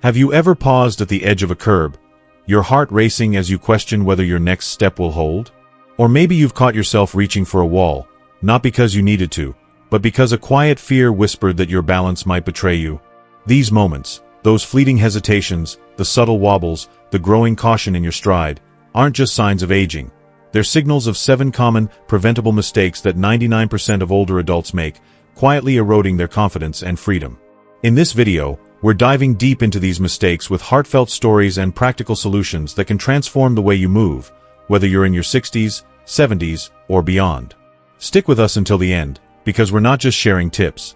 Have you ever paused at the edge of a curb, your heart racing as you question whether your next step will hold? Or maybe you've caught yourself reaching for a wall, not because you needed to, but because a quiet fear whispered that your balance might betray you. These moments, those fleeting hesitations, the subtle wobbles, the growing caution in your stride, aren't just signs of aging. They're signals of 7 common, preventable mistakes that 99% of older adults make, quietly eroding their confidence and freedom. In this video, we're diving deep into these mistakes with heartfelt stories and practical solutions that can transform the way you move, whether you're in your 60s, 70s, or beyond. Stick with us until the end, because we're not just sharing tips.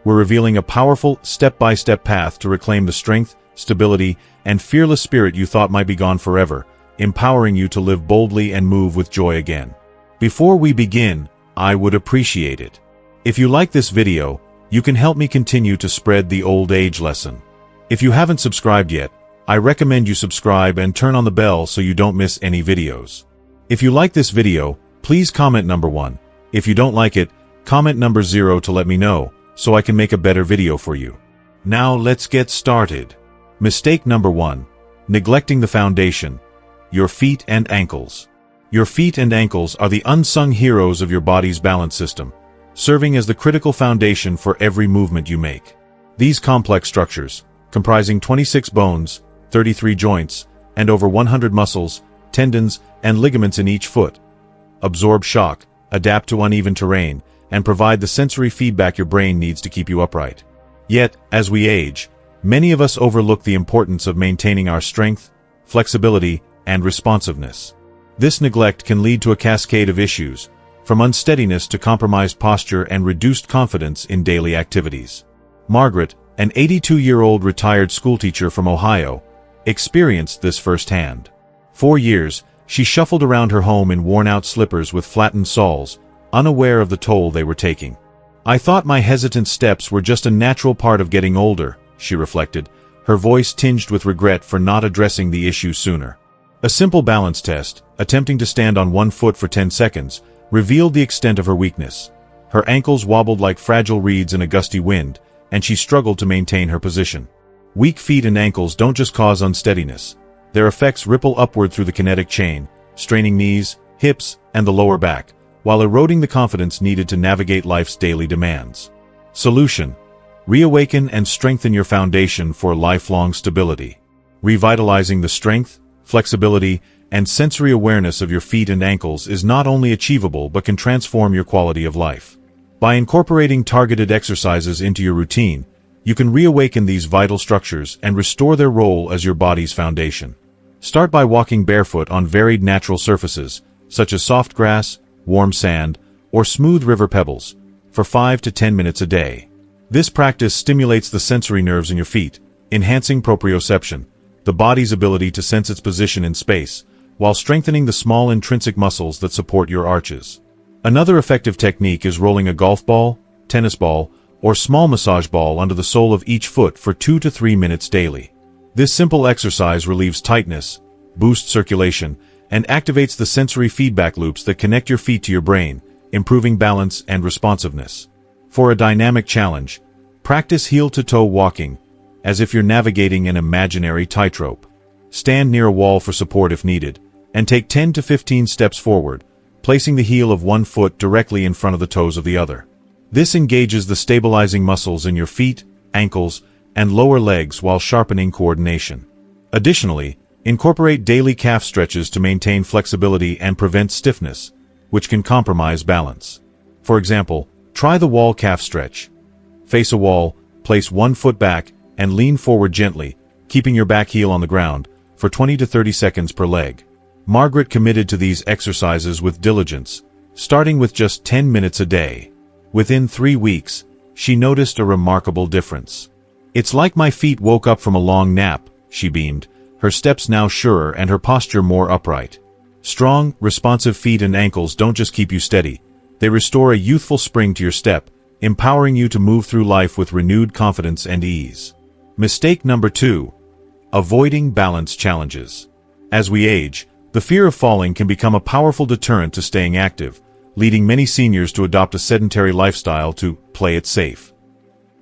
We're revealing a powerful, step-by-step path to reclaim the strength, stability, and fearless spirit you thought might be gone forever, empowering you to live boldly and move with joy again. Before we begin, I would appreciate it if you like this video, you can help me continue to spread the old age lesson. If you haven't subscribed yet, I recommend you subscribe and turn on the bell so you don't miss any videos. If you like this video, please comment number 1. If you don't like it, comment number 0 to let me know, so I can make a better video for you. Now let's get started. Mistake number 1. Neglecting the foundation. Your feet and ankles. Your feet and ankles are the unsung heroes of your body's balance system, serving as the critical foundation for every movement you make. These complex structures, comprising 26 bones, 33 joints, and over 100 muscles, tendons, and ligaments in each foot, absorb shock, adapt to uneven terrain, and provide the sensory feedback your brain needs to keep you upright. Yet, as we age, many of us overlook the importance of maintaining our strength, flexibility, and responsiveness. This neglect can lead to a cascade of issues, from unsteadiness to compromised posture and reduced confidence in daily activities. Margaret, an 82-year-old retired schoolteacher from Ohio, experienced this firsthand. For years, she shuffled around her home in worn-out slippers with flattened soles, unaware of the toll they were taking. "I thought my hesitant steps were just a natural part of getting older," she reflected, her voice tinged with regret for not addressing the issue sooner. A simple balance test, attempting to stand on one foot for 10 seconds, revealed the extent of her weakness. Her ankles wobbled like fragile reeds in a gusty wind, and she struggled to maintain her position. Weak feet and ankles don't just cause unsteadiness. Their effects ripple upward through the kinetic chain, straining knees, hips, and the lower back, while eroding the confidence needed to navigate life's daily demands. Solution: reawaken and strengthen your foundation for lifelong stability. Revitalizing the strength, flexibility, and sensory awareness of your feet and ankles is not only achievable but can transform your quality of life. By incorporating targeted exercises into your routine, you can reawaken these vital structures and restore their role as your body's foundation. Start by walking barefoot on varied natural surfaces, such as soft grass, warm sand, or smooth river pebbles, for 5 to 10 minutes a day. This practice stimulates the sensory nerves in your feet, enhancing proprioception, the body's ability to sense its position in space, while strengthening the small intrinsic muscles that support your arches. Another effective technique is rolling a golf ball, tennis ball, or small massage ball under the sole of each foot for 2 to 3 minutes daily. This simple exercise relieves tightness, boosts circulation, and activates the sensory feedback loops that connect your feet to your brain, improving balance and responsiveness. For a dynamic challenge, practice heel-to-toe walking, as if you're navigating an imaginary tightrope. Stand near a wall for support if needed, and take 10 to 15 steps forward, placing the heel of one foot directly in front of the toes of the other. This engages the stabilizing muscles in your feet, ankles, and lower legs while sharpening coordination. Additionally, incorporate daily calf stretches to maintain flexibility and prevent stiffness, which can compromise balance. For example, try the wall calf stretch. Face a wall, place one foot back, and lean forward gently, keeping your back heel on the ground, for 20 to 30 seconds per leg. Margaret committed to these exercises with diligence, starting with just 10 minutes a day. Within 3 weeks, she noticed a remarkable difference. "It's like my feet woke up from a long nap," she beamed, her steps now surer and her posture more upright. Strong, responsive feet and ankles don't just keep you steady, they restore a youthful spring to your step, empowering you to move through life with renewed confidence and ease. Mistake number 2. Avoiding balance challenges. As we age, the fear of falling can become a powerful deterrent to staying active, leading many seniors to adopt a sedentary lifestyle to play it safe.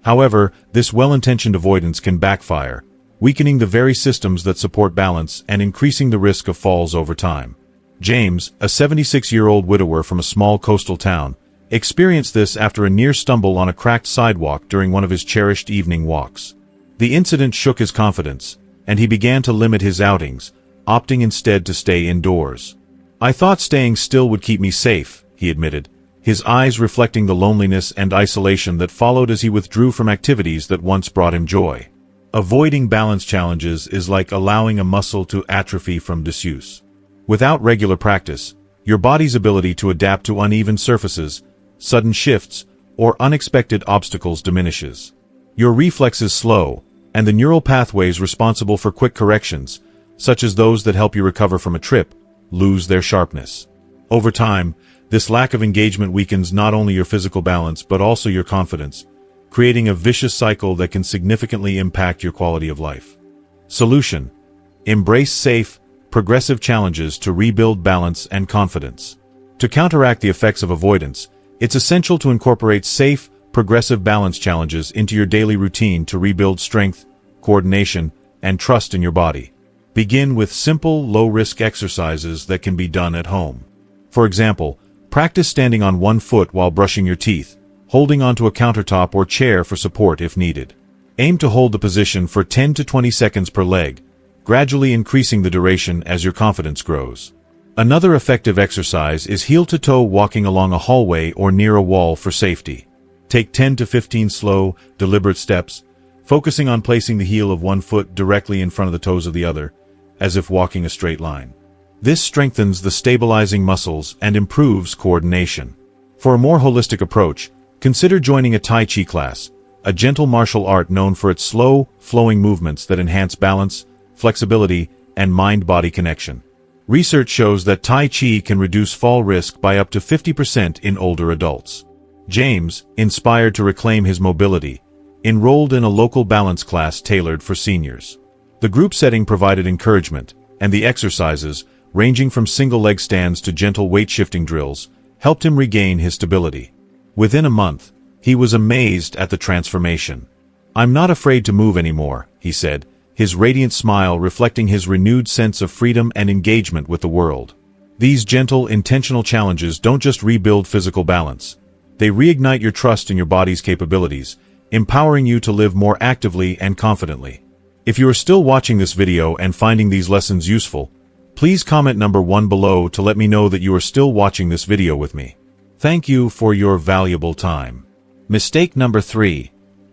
However, this well-intentioned avoidance can backfire, weakening the very systems that support balance and increasing the risk of falls over time. James, a 76-year-old widower from a small coastal town, experienced this after a near stumble on a cracked sidewalk during one of his cherished evening walks. The incident shook his confidence, and he began to limit his outings, opting instead to stay indoors. "I thought staying still would keep me safe," he admitted, his eyes reflecting the loneliness and isolation that followed as he withdrew from activities that once brought him joy. Avoiding balance challenges is like allowing a muscle to atrophy from disuse. Without regular practice, your body's ability to adapt to uneven surfaces, sudden shifts, or unexpected obstacles diminishes. Your reflexes slow, and the neural pathways responsible for quick corrections, such as those that help you recover from a trip, lose their sharpness. Over time, this lack of engagement weakens not only your physical balance but also your confidence, creating a vicious cycle that can significantly impact your quality of life. Solution: embrace safe, progressive challenges to rebuild balance and confidence. To counteract the effects of avoidance, it's essential to incorporate safe, progressive balance challenges into your daily routine to rebuild strength, coordination, and trust in your body. Begin with simple, low-risk exercises that can be done at home. For example, practice standing on one foot while brushing your teeth, holding onto a countertop or chair for support if needed. Aim to hold the position for 10 to 20 seconds per leg, gradually increasing the duration as your confidence grows. Another effective exercise is heel-to-toe walking along a hallway or near a wall for safety. Take 10 to 15 slow, deliberate steps, focusing on placing the heel of one foot directly in front of the toes of the other, as if walking a straight line. This strengthens the stabilizing muscles and improves coordination. For a more holistic approach, consider joining a Tai Chi class, a gentle martial art known for its slow, flowing movements that enhance balance, flexibility, and mind-body connection. Research shows that Tai Chi can reduce fall risk by up to 50% in older adults. James, inspired to reclaim his mobility, enrolled in a local balance class tailored for seniors. The group setting provided encouragement, and the exercises, ranging from single-leg stands to gentle weight-shifting drills, helped him regain his stability. Within a month, he was amazed at the transformation. "I'm not afraid to move anymore," he said, his radiant smile reflecting his renewed sense of freedom and engagement with the world. These gentle, intentional challenges don't just rebuild physical balance. They reignite your trust in your body's capabilities, empowering you to live more actively and confidently. If you are still watching this video and finding these lessons useful, please comment number 1 below to let me know that you are still watching this video with me. Thank you for your valuable time. Mistake number 3.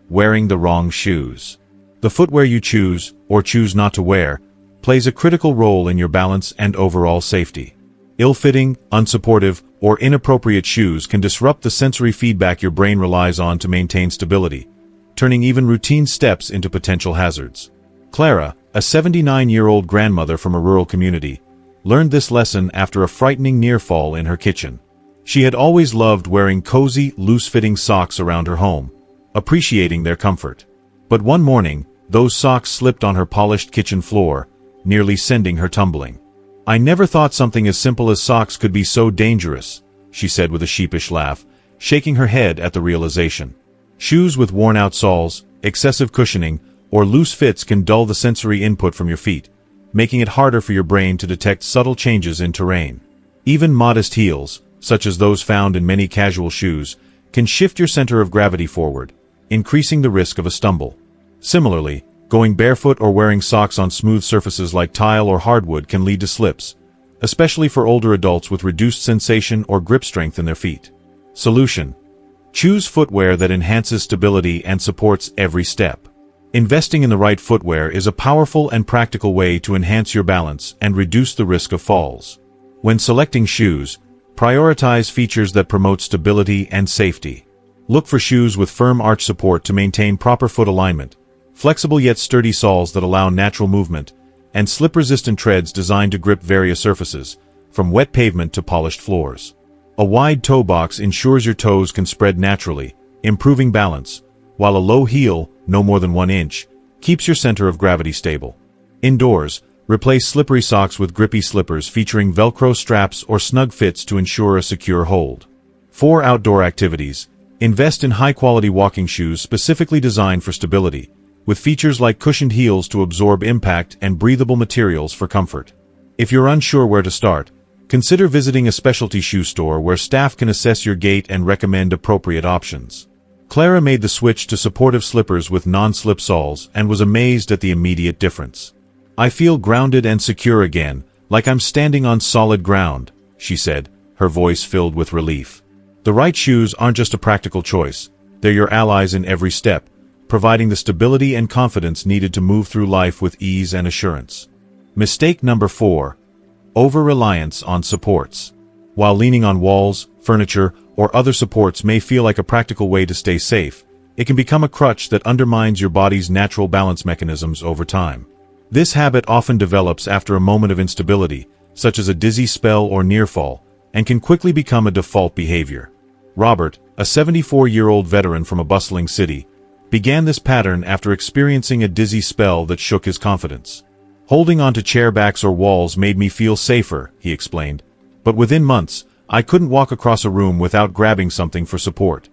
Wearing the wrong shoes. The footwear you choose, or choose not to wear, plays a critical role in your balance and overall safety. Ill-fitting, unsupportive, or inappropriate shoes can disrupt the sensory feedback your brain relies on to maintain stability, turning even routine steps into potential hazards. Clara, a 79-year-old grandmother from a rural community, learned this lesson after a frightening near fall in her kitchen. She had always loved wearing cozy, loose-fitting socks around her home, appreciating their comfort. But one morning, those socks slipped on her polished kitchen floor, nearly sending her tumbling. "I never thought something as simple as socks could be so dangerous," she said with a sheepish laugh, shaking her head at the realization. Shoes with worn-out soles, excessive cushioning, or loose fits can dull the sensory input from your feet, making it harder for your brain to detect subtle changes in terrain. Even modest heels, such as those found in many casual shoes, can shift your center of gravity forward, increasing the risk of a stumble. Similarly, going barefoot or wearing socks on smooth surfaces like tile or hardwood can lead to slips, especially for older adults with reduced sensation or grip strength in their feet. Solution: choose footwear that enhances stability and supports every step. Investing in the right footwear is a powerful and practical way to enhance your balance and reduce the risk of falls. When selecting shoes, prioritize features that promote stability and safety. Look for shoes with firm arch support to maintain proper foot alignment, flexible yet sturdy soles that allow natural movement, and slip-resistant treads designed to grip various surfaces, from wet pavement to polished floors. A wide toe box ensures your toes can spread naturally, improving balance, while a low heel, no more than 1 inch, keeps your center of gravity stable. Indoors, replace slippery socks with grippy slippers featuring Velcro straps or snug fits to ensure a secure hold. For outdoor activities, invest in high-quality walking shoes specifically designed for stability, with features like cushioned heels to absorb impact and breathable materials for comfort. If you're unsure where to start, consider visiting a specialty shoe store where staff can assess your gait and recommend appropriate options. Clara made the switch to supportive slippers with non-slip soles and was amazed at the immediate difference. "I feel grounded and secure again, like I'm standing on solid ground," she said, her voice filled with relief. The right shoes aren't just a practical choice, they're your allies in every step, providing the stability and confidence needed to move through life with ease and assurance. Mistake number 4. Over-reliance on supports. While leaning on walls, furniture, or other supports may feel like a practical way to stay safe, it can become a crutch that undermines your body's natural balance mechanisms over time. This habit often develops after a moment of instability, such as a dizzy spell or near fall, and can quickly become a default behavior. Robert, a 74-year-old veteran from a bustling city, began this pattern after experiencing a dizzy spell that shook his confidence. "Holding onto chair backs or walls made me feel safer," he explained, "but within months, I couldn't walk across a room without grabbing something for support."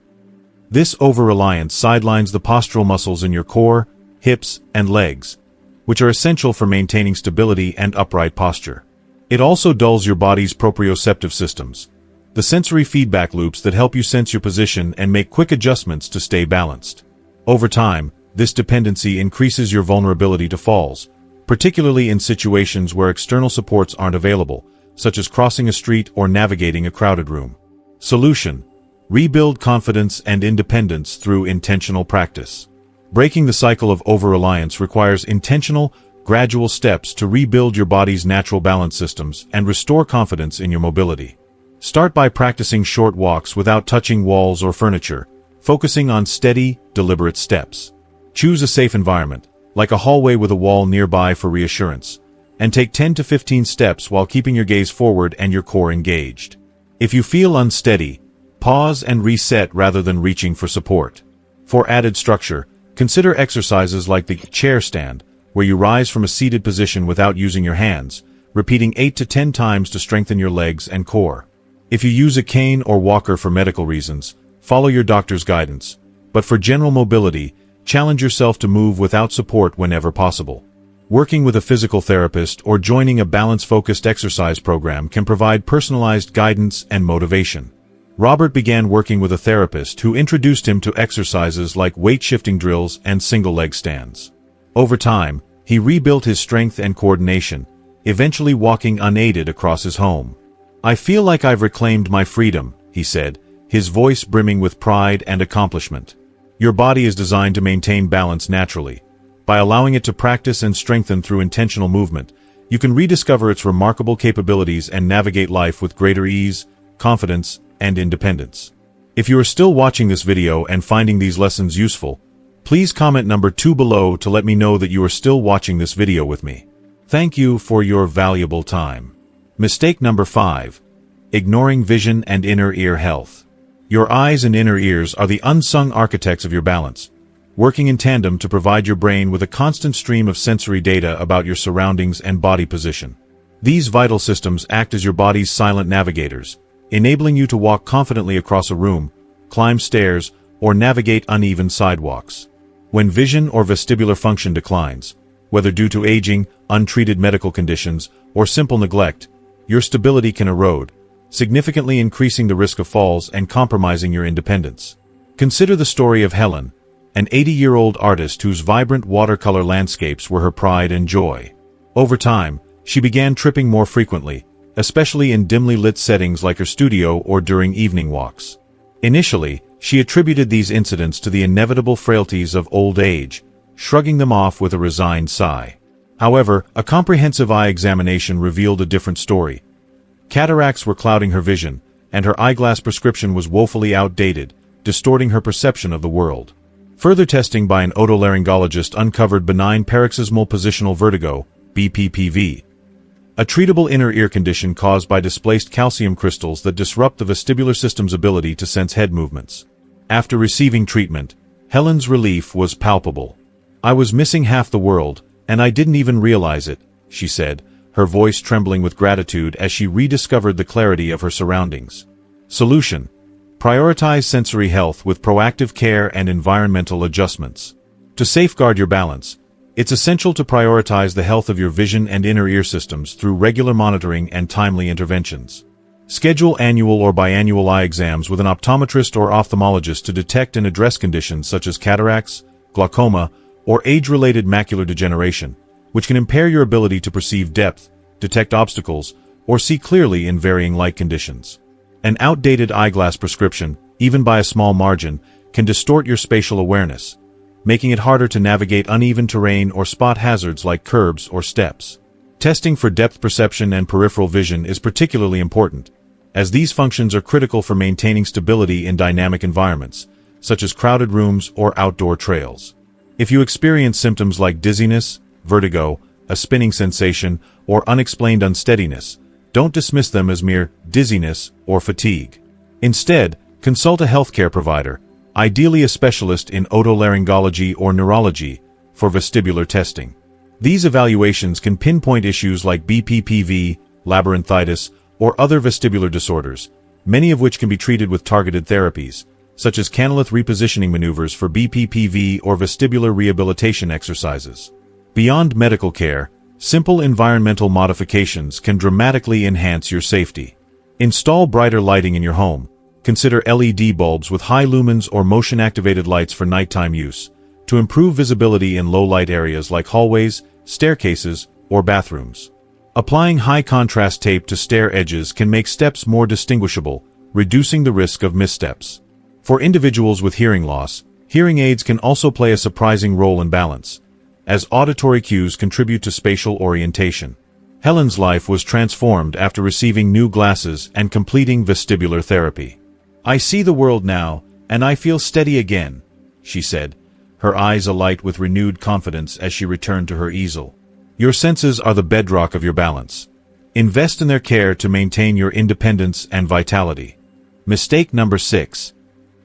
This over-reliance sidelines the postural muscles in your core, hips, and legs, which are essential for maintaining stability and upright posture. It also dulls your body's proprioceptive systems, the sensory feedback loops that help you sense your position and make quick adjustments to stay balanced. Over time, this dependency increases your vulnerability to falls, particularly in situations where external supports aren't available, such as crossing a street or navigating a crowded room. Solution: rebuild confidence and independence through intentional practice. Breaking the cycle of over-reliance requires intentional, gradual steps to rebuild your body's natural balance systems and restore confidence in your mobility. Start by practicing short walks without touching walls or furniture, focusing on steady, deliberate steps. Choose a safe environment, like a hallway with a wall nearby for reassurance, and take 10 to 15 steps while keeping your gaze forward and your core engaged. If you feel unsteady, pause and reset rather than reaching for support. For added structure, consider exercises like the chair stand, where you rise from a seated position without using your hands, repeating 8 to 10 times to strengthen your legs and core. If you use a cane or walker for medical reasons, follow your doctor's guidance, but for general mobility, challenge yourself to move without support whenever possible. Working with a physical therapist or joining a balance-focused exercise program can provide personalized guidance and motivation. Robert began working with a therapist who introduced him to exercises like weight-shifting drills and single-leg stands. Over time, he rebuilt his strength and coordination, eventually walking unaided across his home. "I feel like I've reclaimed my freedom," he said, his voice brimming with pride and accomplishment. Your body is designed to maintain balance naturally. By allowing it to practice and strengthen through intentional movement, you can rediscover its remarkable capabilities and navigate life with greater ease, confidence, and independence. If you are still watching this video and finding these lessons useful, please comment number 2 below to let me know that you are still watching this video with me. Thank you for your valuable time. Mistake number 5. Ignoring vision and inner ear health. Your eyes and inner ears are the unsung architects of your balance, working in tandem to provide your brain with a constant stream of sensory data about your surroundings and body position. These vital systems act as your body's silent navigators, enabling you to walk confidently across a room, climb stairs, or navigate uneven sidewalks. When vision or vestibular function declines, whether due to aging, untreated medical conditions, or simple neglect, your stability can erode, significantly increasing the risk of falls and compromising your independence. Consider the story of Helen, an 80-year-old artist whose vibrant watercolor landscapes were her pride and joy. Over time, she began tripping more frequently, especially in dimly lit settings like her studio or during evening walks. Initially, she attributed these incidents to the inevitable frailties of old age, shrugging them off with a resigned sigh. However, a comprehensive eye examination revealed a different story. Cataracts were clouding her vision, and her eyeglass prescription was woefully outdated, distorting her perception of the world. Further testing by an otolaryngologist uncovered benign paroxysmal positional vertigo, BPPV, a treatable inner ear condition caused by displaced calcium crystals that disrupt the vestibular system's ability to sense head movements. After receiving treatment, Helen's relief was palpable. "I was missing half the world, and I didn't even realize it," she said, her voice trembling with gratitude as she rediscovered the clarity of her surroundings. Solution: prioritize sensory health with proactive care and environmental adjustments. To safeguard your balance, it's essential to prioritize the health of your vision and inner ear systems through regular monitoring and timely interventions. Schedule annual or biannual eye exams with an optometrist or ophthalmologist to detect and address conditions such as cataracts, glaucoma, or age-related macular degeneration, which can impair your ability to perceive depth, detect obstacles, or see clearly in varying light conditions. An outdated eyeglass prescription, even by a small margin, can distort your spatial awareness, making it harder to navigate uneven terrain or spot hazards like curbs or steps. Testing for depth perception and peripheral vision is particularly important, as these functions are critical for maintaining stability in dynamic environments, such as crowded rooms or outdoor trails. If you experience symptoms like dizziness, vertigo, a spinning sensation, or unexplained unsteadiness, don't dismiss them as mere dizziness or fatigue. Instead, consult a healthcare provider, ideally a specialist in otolaryngology or neurology, for vestibular testing. These evaluations can pinpoint issues like BPPV, labyrinthitis, or other vestibular disorders, many of which can be treated with targeted therapies, such as canalith repositioning maneuvers for BPPV or vestibular rehabilitation exercises. Beyond medical care, simple environmental modifications can dramatically enhance your safety. Install brighter lighting in your home. Consider LED bulbs with high lumens or motion-activated lights for nighttime use, to improve visibility in low-light areas like hallways, staircases, or bathrooms. Applying high-contrast tape to stair edges can make steps more distinguishable, reducing the risk of missteps. For individuals with hearing loss, hearing aids can also play a surprising role in balance, as auditory cues contribute to spatial orientation. Helen's life was transformed after receiving new glasses and completing vestibular therapy. "I see the world now, and I feel steady again," she said, her eyes alight with renewed confidence as she returned to her easel. Your senses are the bedrock of your balance. Invest in their care to maintain your independence and vitality. Mistake number 6.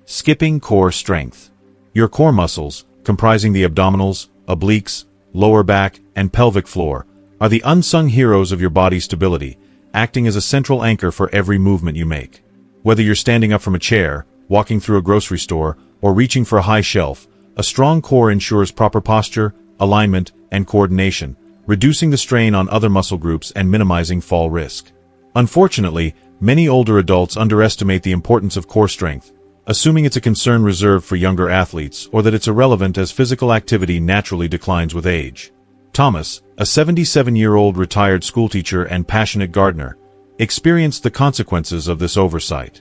Skipping core strength. Your core muscles, comprising the abdominals, obliques, lower back, and pelvic floor, are the unsung heroes of your body's stability, acting as a central anchor for every movement you make. Whether you're standing up from a chair, walking through a grocery store, or reaching for a high shelf, a strong core ensures proper posture, alignment, and coordination, reducing the strain on other muscle groups and minimizing fall risk. Unfortunately, many older adults underestimate the importance of core strength, assuming it's a concern reserved for younger athletes or that it's irrelevant as physical activity naturally declines with age. Thomas, a 77-year-old retired schoolteacher and passionate gardener, experienced the consequences of this oversight.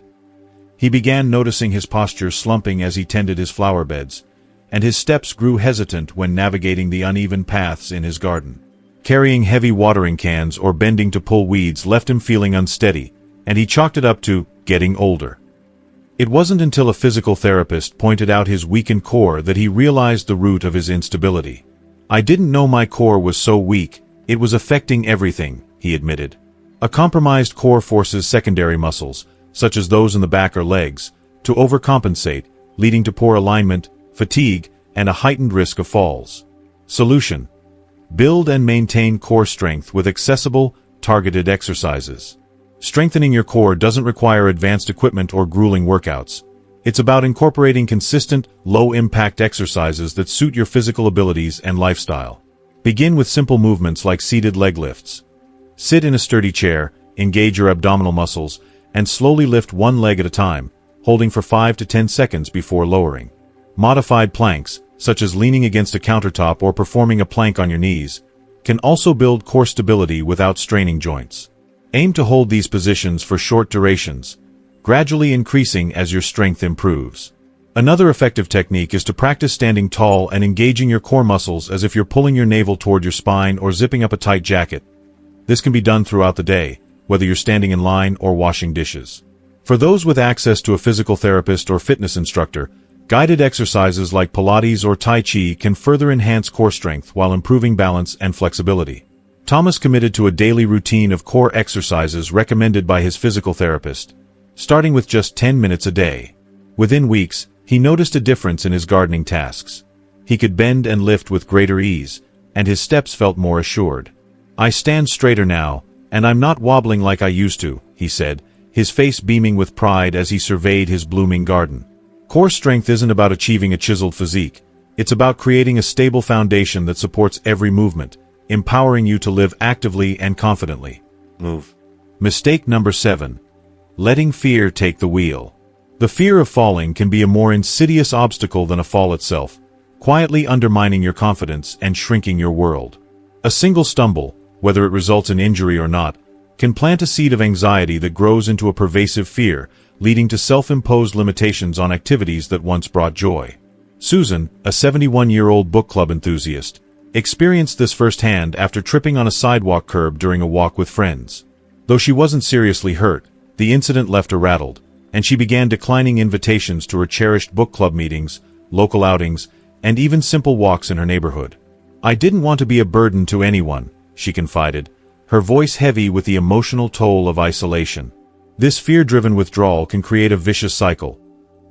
He began noticing his posture slumping as he tended his flower beds, and his steps grew hesitant when navigating the uneven paths in his garden. Carrying heavy watering cans or bending to pull weeds left him feeling unsteady, and he chalked it up to getting older. It wasn't until a physical therapist pointed out his weakened core that he realized the root of his instability. "I didn't know my core was so weak, it was affecting everything," he admitted. A compromised core forces secondary muscles, such as those in the back or legs, to overcompensate, leading to poor alignment, fatigue, and a heightened risk of falls. Solution: build and maintain core strength with accessible, targeted exercises. Strengthening your core doesn't require advanced equipment or grueling workouts. It's about incorporating consistent, low-impact exercises that suit your physical abilities and lifestyle. Begin with simple movements like seated leg lifts. Sit in a sturdy chair, engage your abdominal muscles, and slowly lift one leg at a time, holding for 5 to 10 seconds before lowering. Modified planks, such as leaning against a countertop or performing a plank on your knees, can also build core stability without straining joints. Aim to hold these positions for short durations, gradually increasing as your strength improves. Another effective technique is to practice standing tall and engaging your core muscles as if you're pulling your navel toward your spine or zipping up a tight jacket. This can be done throughout the day, whether you're standing in line or washing dishes. For those with access to a physical therapist or fitness instructor, guided exercises like Pilates or Tai Chi can further enhance core strength while improving balance and flexibility. Thomas committed to a daily routine of core exercises recommended by his physical therapist, starting with just 10 minutes a day. Within weeks, he noticed a difference in his gardening tasks. He could bend and lift with greater ease, and his steps felt more assured. "I stand straighter now, and I'm not wobbling like I used to," he said, his face beaming with pride as he surveyed his blooming garden. Core strength isn't about achieving a chiseled physique. It's about creating a stable foundation that supports every movement, empowering you to live actively and confidently. Mistake number 7. Letting fear take the wheel. The fear of falling can be a more insidious obstacle than a fall itself, quietly undermining your confidence and shrinking your world. A single stumble, whether it results in injury or not, can plant a seed of anxiety that grows into a pervasive fear, leading to self-imposed limitations on activities that once brought joy. Susan, a 71-year-old book club enthusiast, experienced this firsthand after tripping on a sidewalk curb during a walk with friends. Though she wasn't seriously hurt, the incident left her rattled, and she began declining invitations to her cherished book club meetings, local outings, and even simple walks in her neighborhood. "I didn't want to be a burden to anyone," she confided, her voice heavy with the emotional toll of isolation. This fear-driven withdrawal can create a vicious cycle.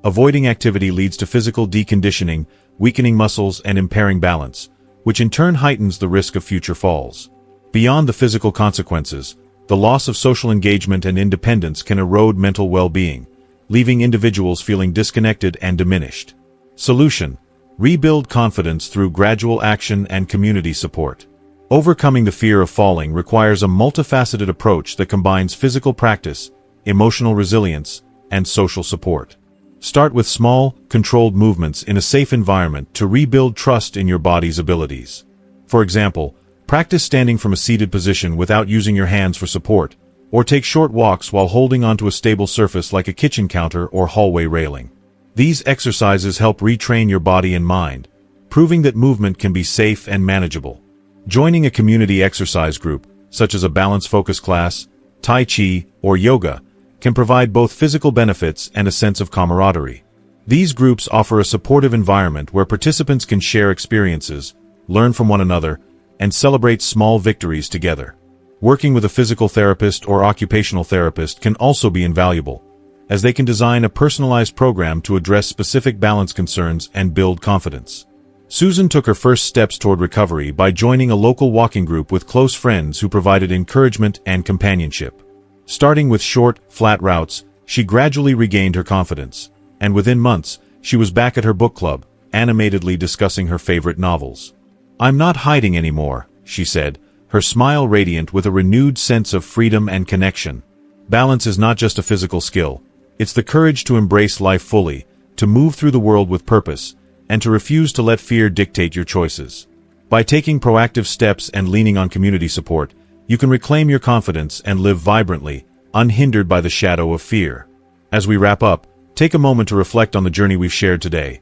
Avoiding activity leads to physical deconditioning, weakening muscles, and impairing balance, which in turn heightens the risk of future falls. Beyond the physical consequences, the loss of social engagement and independence can erode mental well-being, leaving individuals feeling disconnected and diminished. Solution: rebuild confidence through gradual action and community support. Overcoming the fear of falling requires a multifaceted approach that combines physical practice, emotional resilience, and social support. Start with small, controlled movements in a safe environment to rebuild trust in your body's abilities. For example, practice standing from a seated position without using your hands for support, or take short walks while holding onto a stable surface like a kitchen counter or hallway railing. These exercises help retrain your body and mind, proving that movement can be safe and manageable. Joining a community exercise group, such as a balance focus class, Tai Chi, or yoga, can provide both physical benefits and a sense of camaraderie. These groups offer a supportive environment where participants can share experiences, learn from one another, and celebrate small victories together. Working with a physical therapist or occupational therapist can also be invaluable, as they can design a personalized program to address specific balance concerns and build confidence. Susan took her first steps toward recovery by joining a local walking group with close friends who provided encouragement and companionship. Starting with short, flat routes, she gradually regained her confidence, and within months, she was back at her book club, animatedly discussing her favorite novels. "I'm not hiding anymore," she said, her smile radiant with a renewed sense of freedom and connection. Balance is not just a physical skill. It's the courage to embrace life fully, to move through the world with purpose, and to refuse to let fear dictate your choices. By taking proactive steps and leaning on community support, you can reclaim your confidence and live vibrantly, unhindered by the shadow of fear. As we wrap up, take a moment to reflect on the journey we've shared today.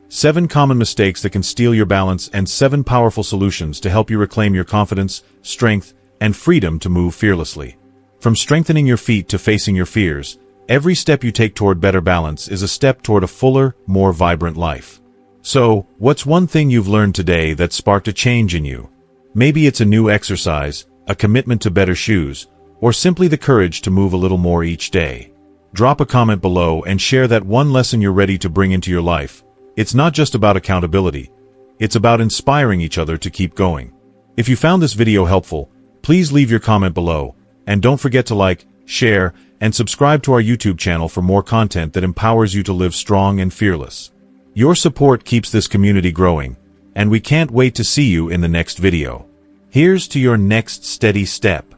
7 common mistakes that can steal your balance and 7 powerful solutions to help you reclaim your confidence, strength, and freedom to move fearlessly. From strengthening your feet to facing your fears, every step you take toward better balance is a step toward a fuller, more vibrant life. So, what's one thing you've learned today that sparked a change in you? Maybe it's a new exercise, a commitment to better shoes, or simply the courage to move a little more each day. Drop a comment below and share that one lesson you're ready to bring into your life. It's not just about accountability. It's about inspiring each other to keep going. If you found this video helpful, please leave your comment below, and don't forget to like, share, and subscribe to our YouTube channel for more content that empowers you to live strong and fearless. Your support keeps this community growing, and we can't wait to see you in the next video. Here's to your next steady step.